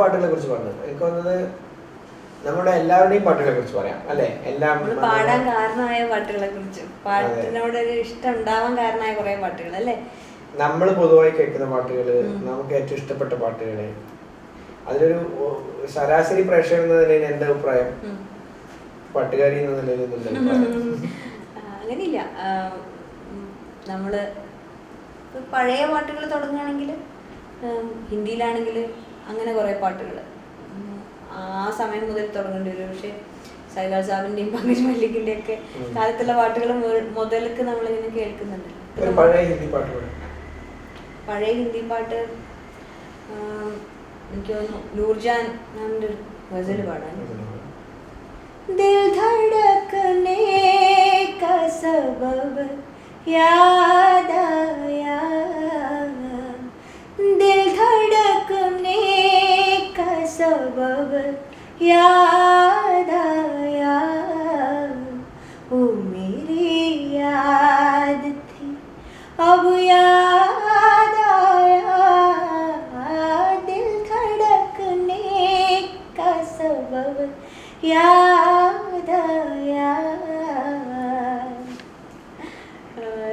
പാട്ടുകളെ കുറിച്ച് പറഞ്ഞത് എനിക്ക് തോന്നുന്നത് നമ്മുടെ എല്ലാവരുടെയും പാട്ടുകളെ കുറിച്ച് പറയാം അല്ലെ? എല്ലാം പാടാൻ കാരണമായ പാട്ടുകളെ കുറിച്ച്, പാട്ടിനോട് ഒരു ഇഷ്ടം ഉണ്ടാവാൻ കാരണമായ കുറെ പാട്ടുകൾ അല്ലേ? നമ്മൾ പൊതുവായി കേൾക്കുന്ന പാട്ടുകള്, നമുക്ക് ഏറ്റവും ഇഷ്ടപ്പെട്ട പാട്ടുകള്, അതിലൊരു ശരാശരി പ്രേക്ഷകൻ എന്ന നിലയിൽ എന്റെ അഭിപ്രായം, പാട്ടുകാരി എന്ന നിലയിൽ അങ്ങനെയില്ല. നമ്മള് പഴയ പാട്ടുകൾ തുടങ്ങുകയാണെങ്കിൽ ഹിന്ദിയിലാണെങ്കിൽ അങ്ങനെ കുറെ പാട്ടുകൾ ആ സമയം മുതൽ തുടങ്ങേണ്ടി വരും. പക്ഷെ സൈലാൽ സാബിന്റെയും പങ്കജ് മല്ലിക്കിന്റെയും ഒക്കെ കാലത്തുള്ള പാട്ടുകൾ മുതലേക്ക് നമ്മളിങ്ങനെ കേൾക്കുന്നുണ്ട്. പഴയ ഹിന്ദി പാട്ട് എനിക്ക് തോന്നുന്നു നൂർജാൻ മാമിന്റെ ഒരു ഗസൽ പാടാൻ. ദിൽ ധഡകനെ കാ സബബ് याद आया, दिल धड़कने का सबब याद आया, वो मेरी याद थी अब याद आया, दिल धड़कने का सबब याद आया.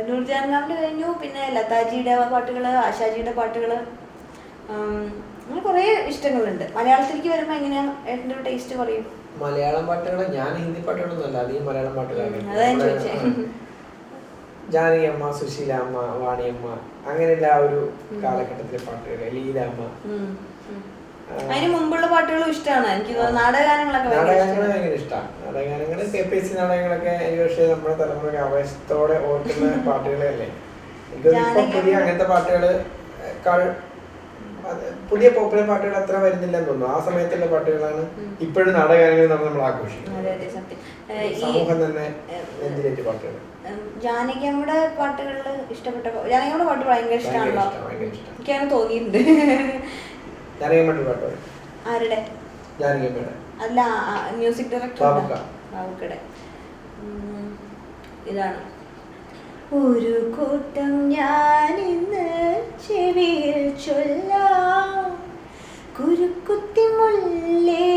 നൂർജാൻ മാമിന്റെ കഴിഞ്ഞു, പിന്നെ ലതാജിയുടെ പാട്ടുകള്, ആശാജിയുടെ പാട്ടുകള്, അങ്ങനെ കുറെ ഇഷ്ടങ്ങളുണ്ട്. മലയാളത്തിലേക്ക് വരുമ്പോ എങ്ങനെയാ ഏട്ടൻ്റെ ഒരു ടേസ്റ്റ് പറയും? മലയാളം പാട്ടുകൾ ഞാൻ ഹിന്ദി പാട്ടുകളൊന്നും അല്ല, അധികം മലയാളം പാട്ടുകളാണ്. അതാ ഞാൻ ചോദിച്ചേ. ജാനകി അമ്മ, സുശീല അമ്മ, വാണിയമ്മ, അങ്ങനെയുള്ള ആ ഒരു കാലഘട്ടത്തിലെ പാട്ടുകൾ, ലീലാമ്മ. അതിന് മുമ്പുള്ള പാട്ടുകളും ഇഷ്ടമാണ് എനിക്ക്. നാടകഗാനങ്ങളൊക്കെ ഭയങ്കര ഇഷ്ടമാണ്. നാടകഗാനങ്ങള് KPSC നാടകങ്ങളൊക്കെ പക്ഷേ നമ്മുടെ തലമുറ ആവേശത്തോടെ ഓർക്കുന്ന പാട്ടുകളല്ലേ. എനിക്കൊന്നും പുതിയ അങ്ങനത്തെ പാട്ടുകള് പുതിയ പോപ്പുലർ പാട്ടുകൾ അത്ര വരുന്നില്ലെന്ന് തോന്നുന്നു. ആ സമയത്തുള്ള പാട്ടുകളാണ് ഇപ്പോഴും നാടകഗാനങ്ങൾ നമ്മൾ ആഘോഷിക്കുന്നത്. സമൂഹം തന്നെ നെഞ്ചിലേറ്റ് പാട്ടുകൾ. ജാനകിയമ്മയുടെ പാട്ടുകളിൽ ഇഷ്ടപ്പെട്ട ജാനകിയമ്മയുടെ പാട്ട് ഭയങ്കര ഇഷ്ടമാണല്ലോ. എനിക്കങ്ങനെ തോന്നിയിട്ടുണ്ട്. ആരുടെ? അല്ല, മ്യൂസിക് ഡയറക്ടർ ബാബുക്കടെ. ഇതാണ് ഒരു കൂട്ടം ഞാൻ ഇന്ന് ചെവിയിൽ ചൊല്ലാം, കുരുക്കുത്തി മുല്ലേ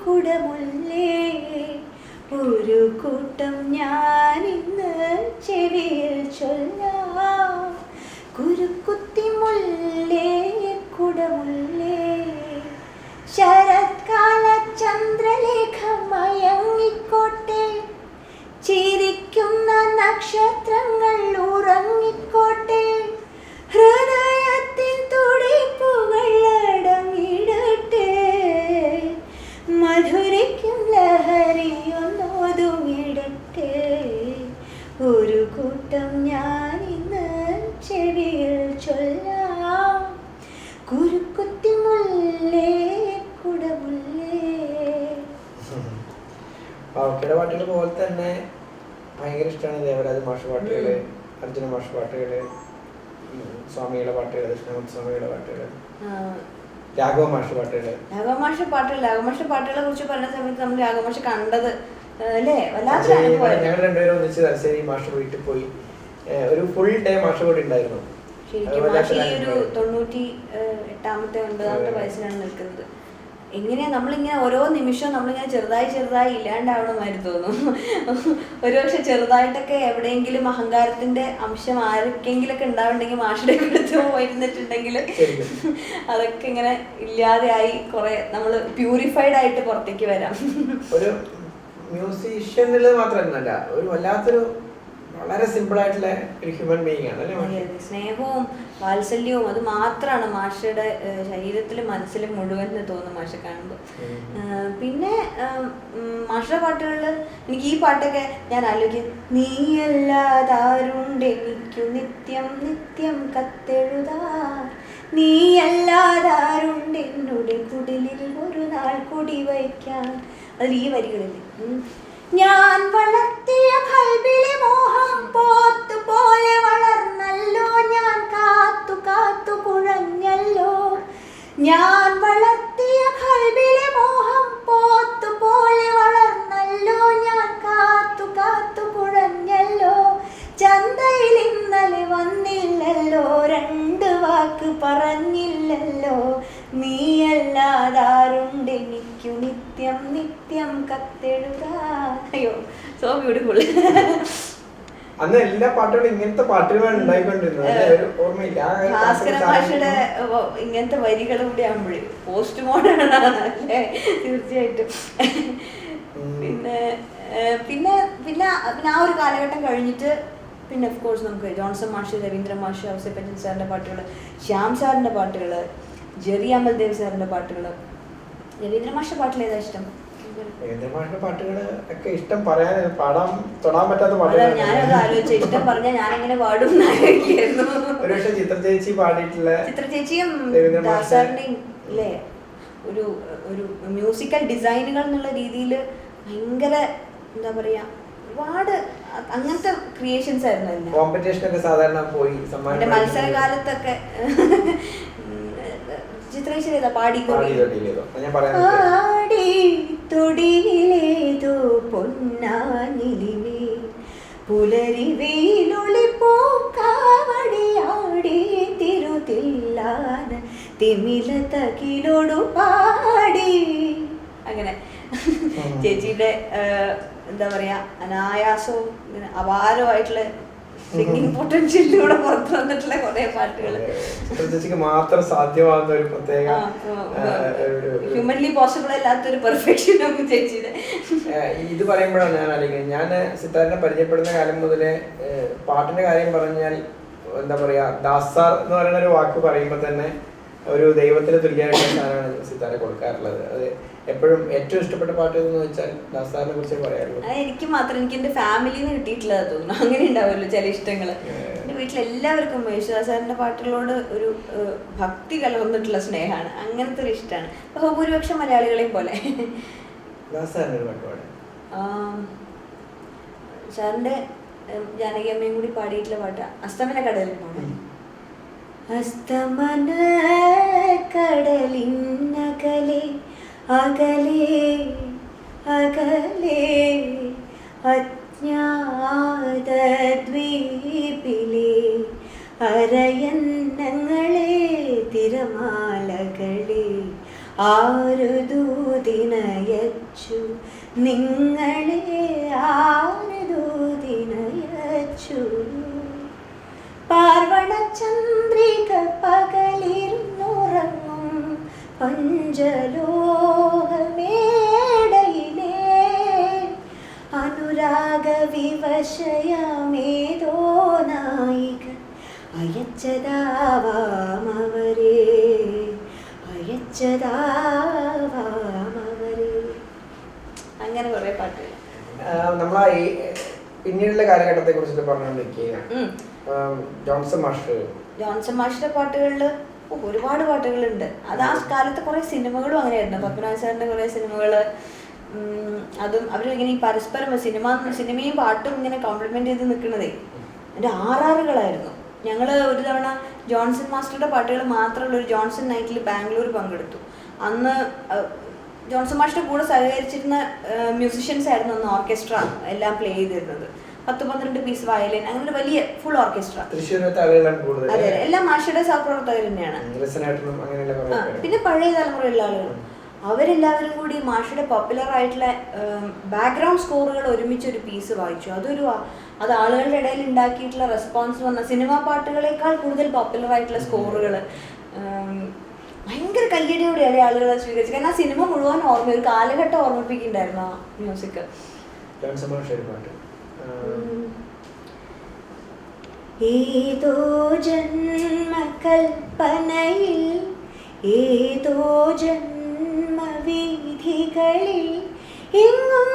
കുടമുല്ലേ. ഒരു കൂട്ടം ഞാൻ ഇന്ന് ചെവിയിൽ ചൊല്ലാം, കുരുക്കുത്തി മുല്ലേ കുടമുല്ലേ. ശരത്കാല ചന്ദ്രലേഖമയങ്ങിക്കോട്ടെ, ചിരിക്കുന്ന നക്ഷത്രങ്ങൾ ഉറങ്ങിക്കോട്ടെ, ഹൃദയത്തിൻ തുടിപ്പുകൾ അടങ്ങിടട്ടെ, മധുരയ്ക്കും ലഹരിയൊന്നൊതുങ്ങിടട്ടെ. ഒരു കൂട്ടം ഞാൻ ഇന്ന് ചെവിയിൽ ചൊല്ലാം, കുരുക്കുത്തി മുല്ലേ കുടമുല്ലേ. ബാബുക്കയുടെ പാട്ടുകൾ പോലെ തന്നെ ഭയങ്കര ഇഷ്ടമാണ് ദേവരാജ മാഷ് പാട്ടുകള്, അർജുന മാഷ് പാട്ടുകള്, സ്വാമിയുടെ പാട്ടുകള്, കൃഷ്ണമൂർത്തി സ്വാമിയുടെ പാട്ടുകള്, രാഘവ മാഷ് പാട്ടുകള്. രാഘവ മാഷ് പാട്ടുകളെ കുറിച്ച് പറഞ്ഞ സമയത്ത് നമ്മൾ രാഘവ മാഷ് കണ്ടത് അല്ലേ ഞങ്ങൾ രണ്ടുപേരും ഒന്നിച്ച് തലശ്ശേരി മാഷ് വീട്ടിൽ പോയി ഒരു ഫുൾ ഡേ മാഷ് കൂടി ഉണ്ടായിരുന്നു. ശരിക്കും മാഷ് ഈ ഒരു 98-ാമത്തെ 9-ാമത്തെ വയസ്സിലാണ് നിൽക്കുന്നത്. എങ്ങനെയാ നമ്മളിങ്ങനെ ഓരോ നിമിഷവും നമ്മളിങ്ങനെ ചെറുതായി ഇല്ലാണ്ടാവണമാതിരി തോന്നും. ഒരുപക്ഷെ ചെറുതായിട്ടൊക്കെ എവിടെയെങ്കിലും അഹങ്കാരത്തിന്റെ അംശം ആർക്കെങ്കിലൊക്കെ ഉണ്ടാവുണ്ടെങ്കിൽ മാഷിന്റെ അടുത്ത് പോയിരുന്നിട്ടുണ്ടെങ്കിൽ അതൊക്കെ ഇങ്ങനെ ഇല്ലാതെയായി കുറെ നമ്മള് പ്യൂരിഫൈഡ് ആയിട്ട് പുറത്തേക്ക് വരാം. ഒരു മ്യൂസീഷ്യനിൽ മാത്രമല്ല, ഒരു വല്ലാത്തൊരു വളരെ സിമ്പിൾ ആയിട്ടുള്ള ഒരു ഹ്യൂമൻ ബീയിങ് ആണ്. സ്നേഹവും വാത്സല്യവും അത് മാത്രമാണ് മാഷയുടെ ശരീരത്തിലും മനസ്സിലും മുഴുവൻ തോന്നും മാഷെ കാണുമ്പോൾ. പിന്നെ മാഷയുടെ പാട്ടുകളിൽ എനിക്ക് ഈ പാട്ടൊക്കെ ഞാൻ ആലോചിക്കും. നീയല്ലാതാരുണ്ടെനിക്കു നിത്യം നിത്യം കത്തെഴുതാൻ, നീയല്ലാതാരുണ്ടെന്നുടെ കുടിലിൽ ഒരു നാൾ കുടി വയ്ക്കാൻ. അതിൽ ഈ വരികളിൽ ഞാൻ വളർത്തിയ കൽബിലെ മോഹം പോത്തുപോലെ വളർന്നല്ലോ, ഞാൻ കാത്തു കാത്തു കുഴഞ്ഞല്ലോ. ഞാൻ വളർത്തിയ കൽബിലെ മോഹം പോത്തുപോലെ വളർന്നല്ലോ, ഞാൻ കാത്തു കാത്തു കുഴഞ്ഞല്ലോ. ചന്തയിൽ ഇന്നലെ വന്നില്ലല്ലോ, രണ്ട് വാക്ക് പറഞ്ഞില്ലല്ലോ, നീയല്ലാതാ കത്തെഴുതാൻ. അയ്യോ സോ ബ്യൂട്ടിഫുൾ. അന്ന് എല്ലാ പാട്ടുകളും ഇങ്ങനത്തെ പാട്ടുകളാണ് ഉണ്ടായിക്കൊണ്ടിരുന്നത്. ഓർമ്മയില്ല ഭാസ്കരൻ മാഷയുടെ ഇങ്ങനത്തെ വരികൾ കൂടി ആകുമ്പോഴേ പോസ്റ്റ് മോഡേൺ അല്ലേ തീർച്ചയായിട്ടും. പിന്നെ പിന്നെ പിന്നെ പിന്നെ ആ ഒരു കാലഘട്ടം കഴിഞ്ഞിട്ട് പിന്നെ ഓഫ് കോഴ്സ് നമുക്ക് ജോൺസൺ മാഷ്, രവീന്ദ്ര മാഷ്, ഔസേപ്പച്ചൻ സാറിൻ്റെ പാട്ടുകൾ, ശ്യാം സാറിൻ്റെ പാട്ടുകൾ, ജെറി അമൽദേവ് സാറിൻ്റെ പാട്ടുകൾ. രവീന്ദ്ര മാഷിൻ്റെ പാട്ടിൽ ഏതാ ഇഷ്ടം? രവീന്ദ്ര മാഷിന്റെ പാട്ടുകൾ ഒക്കെ ഇഷ്ടം, പറയാൻ പാടാൻ തൊടാൻ പറ്റാത്ത പാട്ടുകൾ. ഞാനത് ആലോചിച്ച ഇഷ്ടം പറഞ്ഞാൽ ഞാൻ എങ്ങനെ പാടും എന്നായിരുന്നു. ഒരു പക്ഷെ ചിത്ര ചേച്ചി പാടിയിട്ടുള്ള, ചിത്ര ചേച്ചിയും ദാസാറിന്റെയും അല്ലേ ഒരു ഒരു മ്യൂസിക്കൽ ഡിസൈനുകൾ എന്നുള്ള രീതിയിൽ ഭയങ്കര എന്താ പറയാ ഒരുപാട് അങ്ങനത്തെ ക്രിയേഷൻസ് ആയിരുന്നു. കോമ്പറ്റീഷനൊക്കെ സാധാരണ പോയി മത്സരകാലത്തൊക്കെ ചിത്രേശ്വര പാടി തൊടിയിലേതോ പൊന്നാനിലിമേ പുലരി വെയിലൊളി പൂക്കാവടിയാടി തിരുതില്ലാന തിമില തകിലോടു പാടി. അങ്ങനെ ചേച്ചിയുടെ എന്താ പറയാ അനായാസവും അപാരമായിട്ടുള്ള സിംഗിങ് പൊട്ടൻഷ്യലിലൂടെ പുറത്തു വന്നിട്ടുള്ള കുറെ പാട്ടുകൾ. ചേച്ചിക്ക് മാത്രം സാധ്യമാകുന്ന ഒരു പ്രത്യേക ഹ്യൂമൻലി പോസിബിൾ അല്ലാത്തൊരു പെർഫെക്ഷനും ചേച്ചിയുടെ. ഇത് പറയുമ്പോഴാണ് ഞാൻ ആലോചിക്കുന്നത്, ഞാൻ സിത്താറിനെ പരിചയപ്പെടുന്ന കാലം മുതലേ പാട്ടിന്റെ കാര്യം പറഞ്ഞാൽ എന്താ പറയാ ദാസാർ എന്ന് പറയുന്ന ഒരു വാക്ക് പറയുമ്പോൾ തന്നെ ഒരു ദൈവത്തിന് തുല്യമായിട്ടുള്ള സാധനമാണ് സിത്താരെ കൊടുക്കാറുള്ളത്. അത് എപ്പോഴും ഏറ്റവും ഇഷ്ടപ്പെട്ട പാട്ട് എന്ന് വെച്ചാൽ ദാസാറിനെ കുറിച്ച് പറയാറുള്ളൂ. എനിക്ക് മാത്രം, എനിക്ക് എന്റെ ഫാമിലിന്ന് കിട്ടിയിട്ടില്ല തോന്നുന്നു. അങ്ങനെ ഉണ്ടാവുമല്ലോ ചില ഇഷ്ടങ്ങള്. എന്റെ വീട്ടിലെല്ലാവർക്കും യേശുദാസാറിന്റെ പാട്ടുകളോട് ഒരു ഭക്തി കലർന്നിട്ടുള്ള സ്നേഹമാണ്. അങ്ങനത്തെ ഒരു ഇഷ്ടമാണ്. ബഹുഭൂരിപക്ഷം മലയാളികളെയും പോലെ. സാറിന്റെ ജാനകി അമ്മയും കൂടി പാടിയിട്ടുള്ള പാട്ട് അസ്തമന കടലിൽ പാടും. അസ്തമന കടലിനകലെ അകലെ അകലെ അജ്ഞാത ദ്വീപിലെ അരയന്നങ്ങളെ തിരമാലകളെ ആരു ദൂതിനയച്ചു നിങ്ങളെ ആരു ദൂതിനയച്ചു. പാർവണചന്ദ്രിക പകലിരുന്നുറങ്ങും പഞ്ചലോകമേടയിലെ അനുരാഗ വിവശയമേതോ നായിക അയച്ചതാവാമവരെ അയച്ചതാവാമവരെ. അങ്ങനെ കുറെ പാട്ടുകൾ നമ്മളാ ഈ പിന്നീടുള്ള കാലഘട്ടത്തെ കുറിച്ചിട്ട് പറഞ്ഞുകൊണ്ടിരിക്കുക. ജോൺസൺ മാഷിന്റെ പാട്ടുകളിൽ ഒരുപാട് പാട്ടുകളുണ്ട്. അത് ആ കാലത്ത് കുറെ സിനിമകളും അങ്ങനെയായിരുന്നു. പത്മനാഭ സാറിന്റെ കുറെ സിനിമകള്, അതും അവരിങ്ങനെ ഈ പരസ്പരം സിനിമയും പാട്ടും ഇങ്ങനെ കോംപ്ലിമെന്റ് ചെയ്ത് നിൽക്കുന്നതേ എൻ്റെ ആറാറുകളായിരുന്നു. ഞങ്ങള് ഒരു തവണ ജോൺസൺ മാസ്റ്ററുടെ പാട്ടുകൾ മാത്രമുള്ള ഒരു ജോൺസൺ നൈറ്റിൽ ബാംഗ്ലൂർ പങ്കെടുത്തു. അന്ന് ജോൺസൺ മാസ്റ്ററുടെ കൂടെ സഹകരിച്ചിരുന്ന മ്യൂസിഷ്യൻസ് ആയിരുന്നു അന്ന് ഓർക്കസ്ട്ര എല്ലാം പ്ലേ ചെയ്തിരുന്നത്. 10-12 പീസ് വയലിൻ, അങ്ങനെ ഒരു വലിയ ഫുൾ ഓർക്കസ്ട്ര. അതെ, എല്ലാം മാഷയുടെ സഹപ്രവർത്തകർ തന്നെയാണ്. പിന്നെ പഴയ തലമുറയുള്ള ആളുകൾ, അവരെല്ലാവരും കൂടി മാഷയുടെ പോപ്പുലർ ആയിട്ടുള്ള ബാക്ക്ഗ്രൗണ്ട് സ്കോറുകൾ ഒരുമിച്ച് ഒരു പീസ് വായിച്ചു. അത് ആളുകളുടെ ഇടയിൽ ഉണ്ടാക്കിയിട്ടുള്ള റെസ്പോൺസ് എന്ന് പറഞ്ഞാൽ സിനിമാ പാട്ടുകളെക്കാൾ കൂടുതൽ പോപ്പുലർ ആയിട്ടുള്ള സ്കോറുകൾ ഭയങ്കര കയ്യടിയോടെയാണ് ആളുകൾ സ്വീകരിച്ചത്. കാരണം ആ സിനിമ മുഴുവൻ ഒരു കാലഘട്ടം ഓർമ്മിപ്പിക്കുന്നുണ്ടായിരുന്നു ആ മ്യൂസിക്. ഏതോ ജന്മകൽപ്പനയിൽ ഏതോ ജന്മവീഥികളിൽ എങ്ങും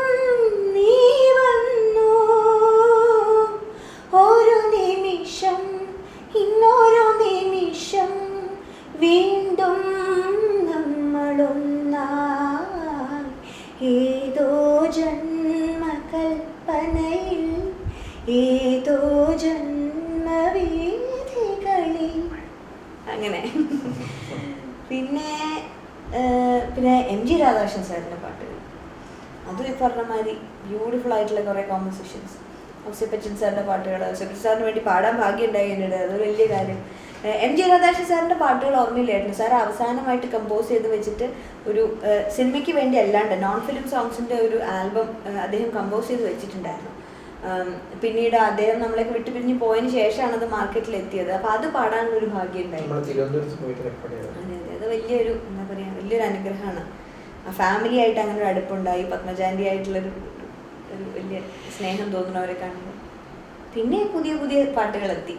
നീ വന്നു. ഒരു നിമിഷം ഇന്നൊരു നിമിഷം വീണ്ടും നമ്മളൊന്നായി. ഏതോ ജന്മകൽപ്പനയിൽ ഏതോ ജന്മവീഥികളിൽ. അങ്ങനെ പിന്നെ എം.ജി. രാധാകൃഷ്ണൻ സാറിൻ്റെ പാട്ടുകൾ, അതും ഈ പറഞ്ഞ മാതിരി ബ്യൂട്ടിഫുൾ ആയിട്ടുള്ള കുറേ കോമ്പോസിഷൻസ്. ഔസേപ്പച്ചൻ സാറിൻ്റെ പാട്ടുകൾ ഔസേപ്പച്ചൻ സാറിന് വേണ്ടി പാടാൻ ഭാഗ്യം ഉണ്ടായി. അതൊരു വലിയ കാര്യം. എം ജി രാധാകൃഷ്ണൻ സാറിൻ്റെ പാട്ടുകൾ ഓർമ്മയില്ലായിരുന്നു. സാർ അവസാനമായിട്ട് കമ്പോസ് ചെയ്ത് വെച്ചിട്ട് ഒരു സിനിമയ്ക്ക് വേണ്ടി അല്ലാണ്ട് നോൺ ഫിലിം സോങ്സിൻ്റെ ഒരു ആൽബം അദ്ദേഹം കമ്പോസ് ചെയ്ത് വെച്ചിട്ടുണ്ടായിരുന്നു. പിന്നീട് അദ്ദേഹം നമ്മളൊക്കെ വിട്ടു പിരിഞ്ഞ് പോയതിന് ശേഷമാണ് അത് മാർക്കറ്റിൽ എത്തിയത്. അപ്പോൾ അത് പാടാനുള്ളൊരു ഭാഗ്യം ഉണ്ടായിരുന്നു. അതെ അതെ, അത് വലിയൊരു എന്താ പറയുക, വലിയൊരു അനുഗ്രഹമാണ്. ആ ഫാമിലി ആയിട്ട് അങ്ങനെ ഒരു അടുപ്പുണ്ടായി, പത്മജാൻറ്റി ആയിട്ടുള്ളൊരു ഒരു വലിയ സ്നേഹം തോന്നുന്നവരെ കാണുമ്പോൾ. പിന്നെ പുതിയ പുതിയ പാട്ടുകളെത്തി.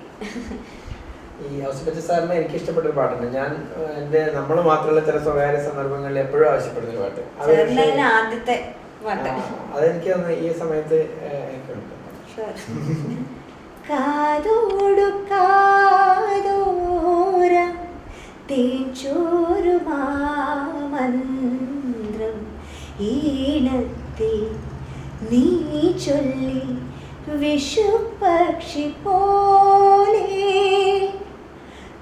ഈ ഔസേപ്പച്ചൻ സാറിന് എനിക്ക് ഇഷ്ടപ്പെട്ട ഒരു പാട്ടുണ്ട്. ഞാൻ എൻ്റെ നമ്മൾ മാത്രമുള്ള ചില സ്വകാര്യ സന്ദർഭങ്ങളിൽ എപ്പോഴും ആവശ്യപ്പെടുന്ന ഒരു പാട്ട്. ആദ്യത്തെ പാട്ട് അതെനിക്ക് ഈ സമയത്ത് എനിക്കുണ്ട്. കാതോടു കാതോരം തേച്ചോരുമാമന്ത്രം ഈണത്തെ നീ ചൊല്ലി വിഷുപക്ഷി പോലെ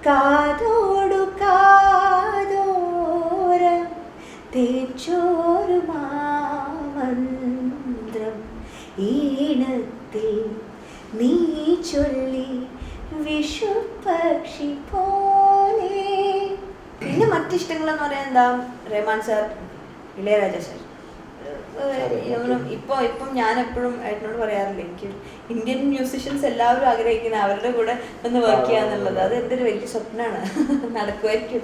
കാതോടു കാതോരം തേച്ചോരുമാമന്ത്രം ഈണത്തെ നീ ചൊല്ലി വിഷുപക്ഷി പോലെ. പിന്നെ മറ്റിഷ്ടങ്ങളെന്ന് പറയാൻ എന്താ, റഹ്മാൻ സാർ, ഇളയരാജ സാർ. ഇപ്പം ഞാൻ എപ്പോഴും ഏട്ടനോട് പറയാറില്ല, എനിക്ക് ഇന്ത്യൻ മ്യൂസിഷ്യൻസ് എല്ലാവരും ആഗ്രഹിക്കുന്ന അവരുടെ കൂടെ ഒന്ന് വർക്ക് ചെയ്യാന്നുള്ളത്. അത് എന്തൊരു വലിയ സ്വപ്നമാണ്, നടക്കുമായിരിക്കും.